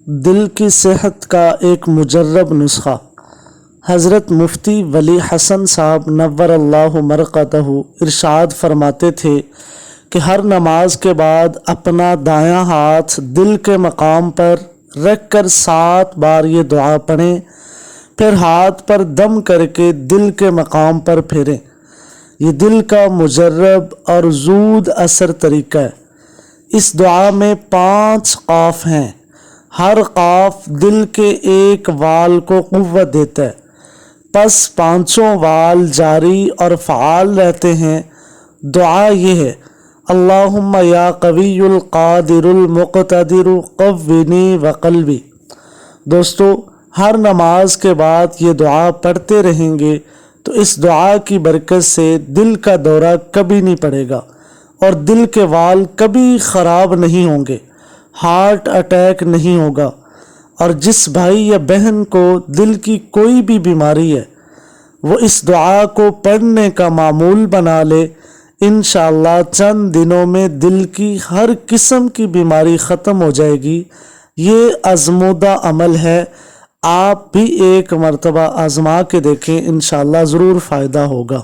دل کی صحت کا ایک مجرب نسخہ۔ حضرت مفتی ولی حسن صاحب نور اللہ مرقدہ ارشاد فرماتے تھے کہ ہر نماز کے بعد اپنا دایاں ہاتھ دل کے مقام پر رکھ کر 7 بار یہ دعا پڑھیں، پھر ہاتھ پر دم کر کے دل کے مقام پر پھیریں۔ یہ دل کا مجرب اور زود اثر طریقہ ہے۔ اس دعا میں 5 قاف ہیں۔ ہر قاف دل کے ایک وال کو قوت دیتا ہے، پس 5 وال جاری اور فعال رہتے ہیں۔ دعا یہ ہے: اللہم یا قوی القادر المقتدر قوینی وقلبی۔ دوستو، ہر نماز کے بعد یہ دعا پڑھتے رہیں گے تو اس دعا کی برکت سے دل کا دورہ کبھی نہیں پڑے گا اور دل کے وال کبھی خراب نہیں ہوں گے، ہارٹ اٹیک نہیں ہوگا۔ اور جس بھائی یا بہن کو دل کی کوئی بھی بیماری ہے وہ اس دعا کو پڑھنے کا معمول بنا لے، انشاءاللہ چند دنوں میں دل کی ہر قسم کی بیماری ختم ہو جائے گی۔ یہ آزمودہ عمل ہے، آپ بھی ایک مرتبہ آزما کے دیکھیں، انشاءاللہ ضرور فائدہ ہوگا۔